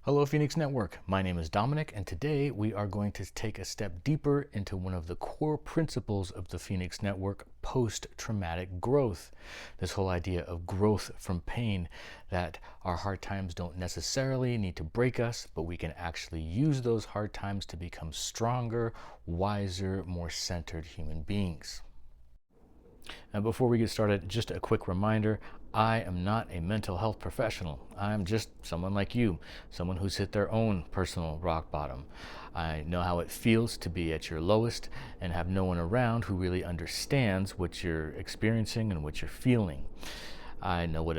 Hello Phoenix Network, my name is Dominic and today we are going to take a step deeper into one of the core principles of the Phoenix Network, post-traumatic growth. This whole idea of growth from pain, that our hard times don't necessarily need to break us, but we can actually use those hard times to become stronger, wiser, more centered human beings. Now, before we get started, just a quick reminder, I am not a mental health professional. I'm just someone like you, someone who's hit their own personal rock bottom. I know how it feels to be at your lowest and have no one around who really understands what you're experiencing and what you're feeling. I know what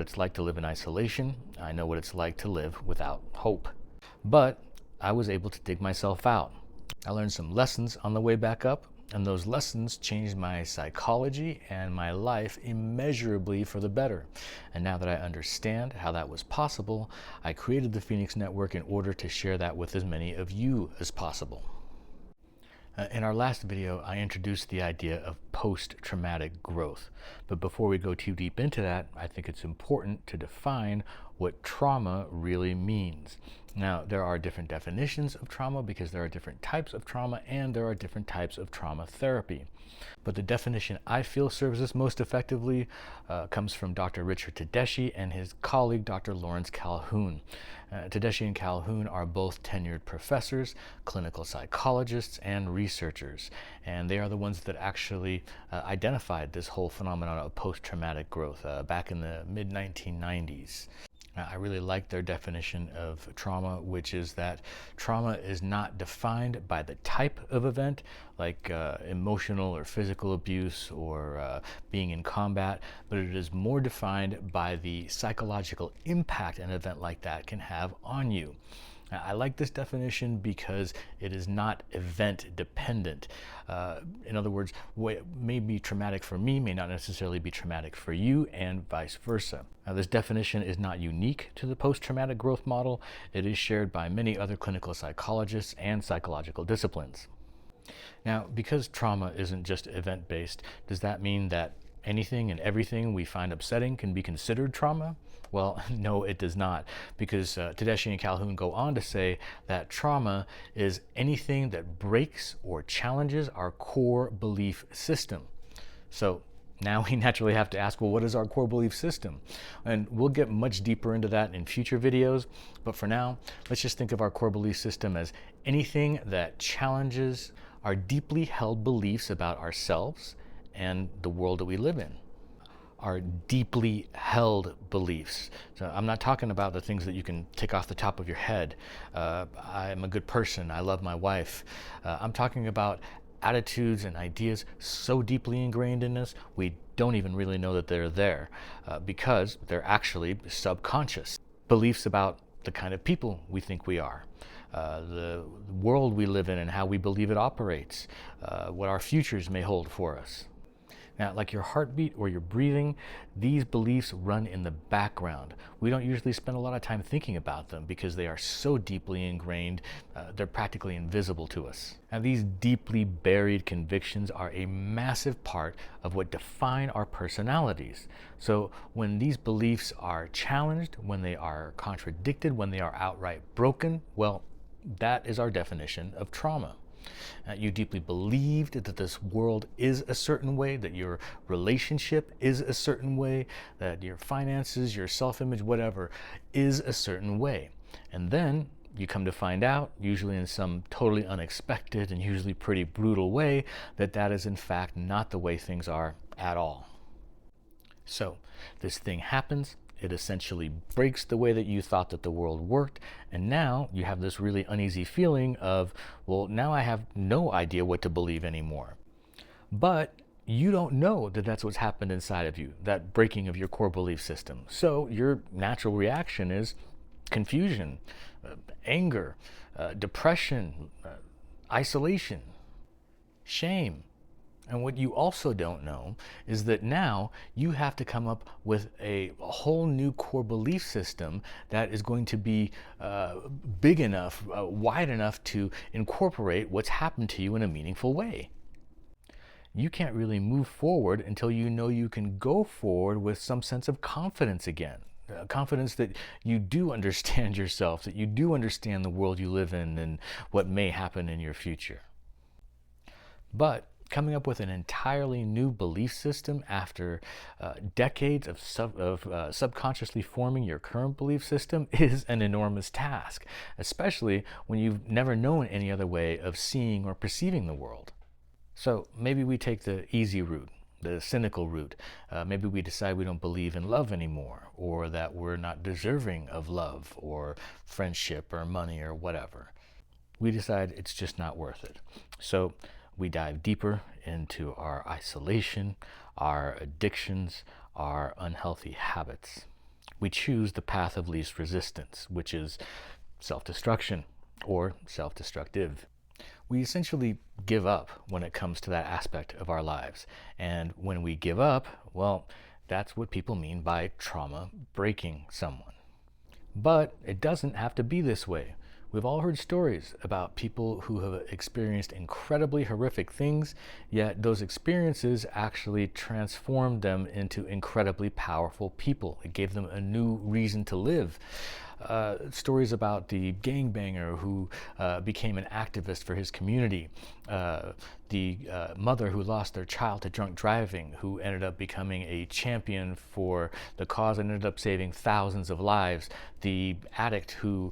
it's like to live in isolation. I know what it's like to live without hope. But I was able to dig myself out. I learned some lessons on the way back up, and those lessons changed my psychology and my life immeasurably for the better. And now that I understand how that was possible, I created the Phoenix Network in order to share that with as many of you as possible. In our last video, I introduced the idea of post-traumatic growth. But before we go too deep into that, I think it's important to define what trauma really means. Now, there are different definitions of trauma because there are different types of trauma and there are different types of trauma therapy. But the definition I feel serves us most effectively comes from Dr. Richard Tedeschi and his colleague, Dr. Lawrence Calhoun. Tedeschi and Calhoun are both tenured professors, clinical psychologists, and researchers. And they are the ones that actually identified this whole phenomenon of post-traumatic growth back in the mid-1990s. I really like their definition of trauma, which is that trauma is not defined by the type of event, like emotional or physical abuse or being in combat, but it is more defined by the psychological impact an event like that can have on you. I like this definition because it is not event dependent. In other words, what may be traumatic for me may not necessarily be traumatic for you, and vice versa. Now, this definition is not unique to the post-traumatic growth model. It is shared by many other clinical psychologists and psychological disciplines. Now, because trauma isn't just event-based, does that mean that anything and everything we find upsetting can be considered trauma? Well, no, it does not, because Tedeschi and Calhoun go on to say that trauma is anything that breaks or challenges our core belief system. So now we naturally have to ask, well, what is our core belief system? And we'll get much deeper into that in future videos, but for now, let's just think of our core belief system as anything that challenges our deeply held beliefs about ourselves and the world that we live in. Our deeply held beliefs. So I'm not talking about the things that you can tick off the top of your head. I'm a good person. I love my wife. I'm talking about attitudes and ideas so deeply ingrained in us, we don't even really know that they're there because they're actually subconscious. Beliefs about the kind of people we think we are. The world we live in and how we believe it operates. What our futures may hold for us. Now, like your heartbeat or your breathing, these beliefs run in the background. We don't usually spend a lot of time thinking about them because they are so deeply ingrained, they're practically invisible to us. Now, these deeply buried convictions are a massive part of what define our personalities. So when these beliefs are challenged, when they are contradicted, when they are outright broken, well, that is our definition of trauma. You deeply believed that this world is a certain way, that your relationship is a certain way, that your finances, your self-image, whatever, is a certain way. And then you come to find out, usually in some totally unexpected and usually pretty brutal way, that that is in fact not the way things are at all. So this thing happens. It essentially breaks the way that you thought that the world worked, and now you have this really uneasy feeling of, well, now I have no idea what to believe anymore. But you don't know that that's what's happened inside of you, that breaking of your core belief system. So your natural reaction is confusion, anger, depression, isolation, shame. And what you also don't know is that now you have to come up with a whole new core belief system that is going to be big enough, wide enough to incorporate what's happened to you in a meaningful way. You can't really move forward until you know you can go forward with some sense of confidence again. confidence that you do understand yourself, that you do understand the world you live in and what may happen in your future. But coming up with an entirely new belief system after decades of subconsciously forming your current belief system is an enormous task, especially when you've never known any other way of seeing or perceiving the world. So maybe we take the easy route, the cynical route. Maybe we decide we don't believe in love anymore, or that we're not deserving of love or friendship or money or whatever. We decide it's just not worth it. So we dive deeper into our isolation, our addictions, our unhealthy habits. We choose the path of least resistance, which is self-destruction or self-destructive. We essentially give up when it comes to that aspect of our lives. And when we give up, well, that's what people mean by trauma breaking someone. But it doesn't have to be this way. We've all heard stories about people who have experienced incredibly horrific things, yet those experiences actually transformed them into incredibly powerful people. It gave them a new reason to live. Stories about the gangbanger who became an activist for his community, the mother who lost their child to drunk driving, who ended up becoming a champion for the cause and ended up saving thousands of lives, the addict who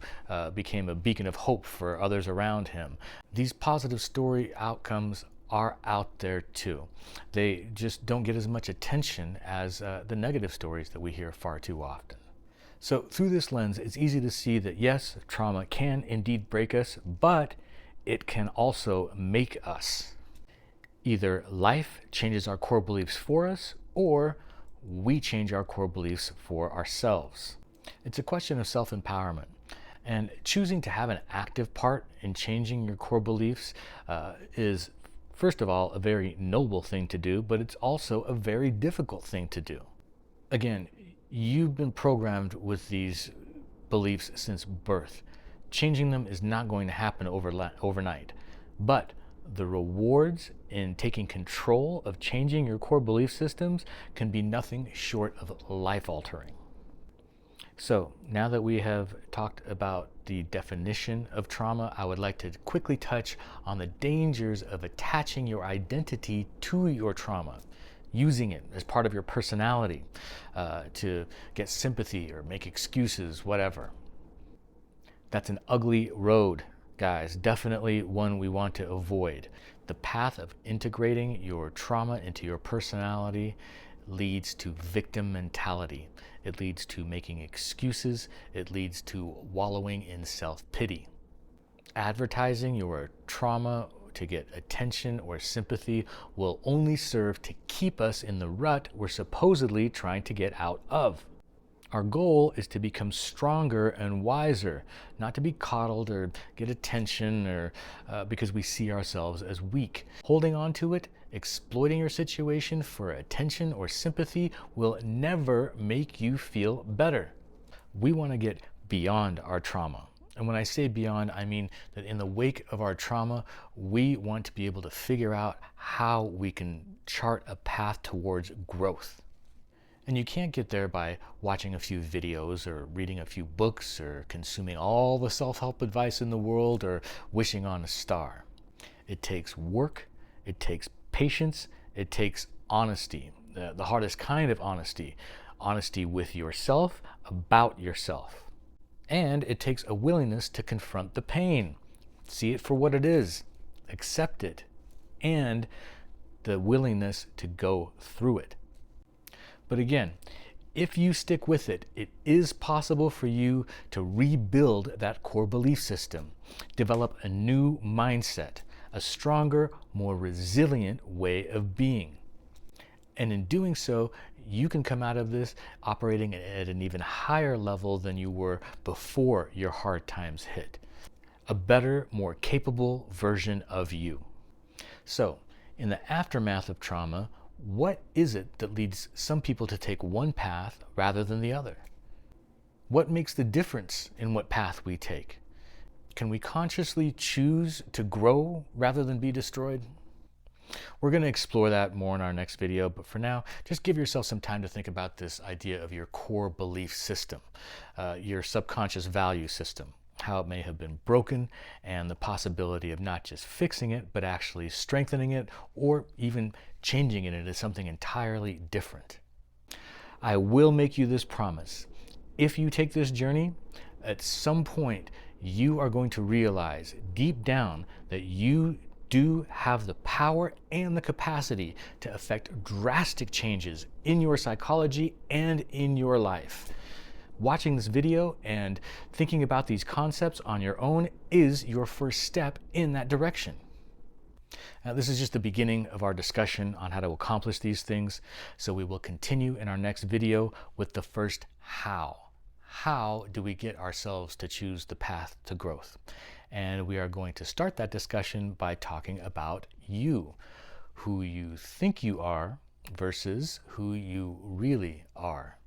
became a beacon of hope for others around him. These positive story outcomes are out there too. They just don't get as much attention as the negative stories that we hear far too often. So through this lens, it's easy to see that yes, trauma can indeed break us, but it can also make us. Either life changes our core beliefs for us, or we change our core beliefs for ourselves. It's a question of self-empowerment. And choosing to have an active part in changing your core beliefs is, first of all, a very noble thing to do, but it's also a very difficult thing to do. Again, you've been programmed with these beliefs since birth. Changing them is not going to happen overnight. But the rewards in taking control of changing your core belief systems can be nothing short of life-altering. So now that we have talked about the definition of trauma, I would like to quickly touch on the dangers of attaching your identity to your trauma, using it as part of your personality to get sympathy or make excuses, whatever. That's an ugly road, guys. Definitely one we want to avoid. The path of integrating your trauma into your personality leads to victim mentality. It leads to making excuses. It leads to wallowing in self-pity. Advertising your trauma to get attention or sympathy will only serve to keep us in the rut we're supposedly trying to get out of. Our goal is to become stronger and wiser, not to be coddled or get attention or because we see ourselves as weak. Holding on to it, exploiting your situation for attention or sympathy will never make you feel better. We want to get beyond our trauma. And when I say beyond, I mean that in the wake of our trauma, we want to be able to figure out how we can chart a path towards growth. And you can't get there by watching a few videos or reading a few books or consuming all the self-help advice in the world or wishing on a star. It takes work, it takes patience, it takes honesty, the hardest kind of honesty, honesty with yourself, about yourself. And it takes a willingness to confront the pain, see it for what it is, accept it, and the willingness to go through it. But again, if you stick with it, it is possible for you to rebuild that core belief system, develop a new mindset, a stronger, more resilient way of being. And in doing so, you can come out of this operating at an even higher level than you were before your hard times hit. A better, more capable version of you. So, in the aftermath of trauma, what is it that leads some people to take one path rather than the other? What makes the difference in what path we take? Can we consciously choose to grow rather than be destroyed? We're going to explore that more in our next video, but for now, just give yourself some time to think about this idea of your core belief system, your subconscious value system, how it may have been broken, and the possibility of not just fixing it, but actually strengthening it, or even changing it into something entirely different. I will make you this promise. If you take this journey, at some point, you are going to realize deep down that you do have the power and the capacity to affect drastic changes in your psychology and in your life. Watching this video and thinking about these concepts on your own is your first step in that direction. Now, this is just the beginning of our discussion on how to accomplish these things, so we will continue in our next video with the first how. How do we get ourselves to choose the path to growth? And we are going to start that discussion by talking about you, who you think you are versus who you really are.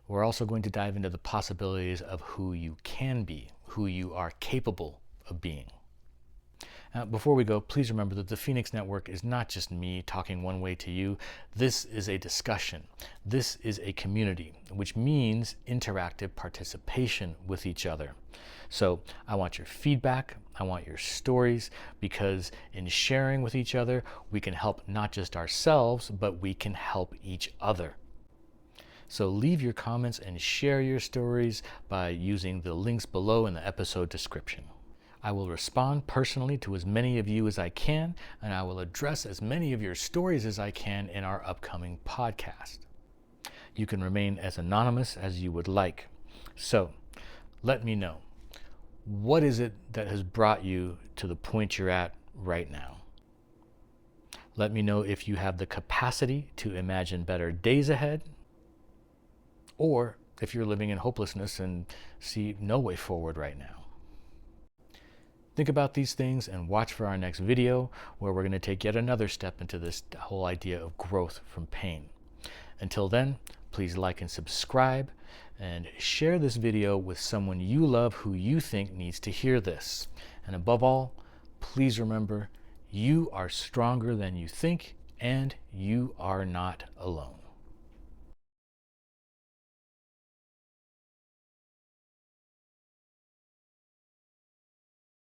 We're also going to dive into the possibilities of who you can be, who you are capable of being. Before we go, please remember that the Phoenix Network is not just me talking one way to you. This is a discussion. This is a community, which means interactive participation with each other. So I want your feedback. I want your stories, because in sharing with each other, we can help not just ourselves, but we can help each other. So leave your comments and share your stories by using the links below in the episode description. I will respond personally to as many of you as I can, and I will address as many of your stories as I can in our upcoming podcast. You can remain as anonymous as you would like. So let me know, what is it that has brought you to the point you're at right now? Let me know if you have the capacity to imagine better days ahead, or if you're living in hopelessness and see no way forward right now. Think about these things and watch for our next video, where we're going to take yet another step into this whole idea of growth from pain. Until then, please like and subscribe, and share this video with someone you love who you think needs to hear this. And above all, please remember, you are stronger than you think, and you are not alone.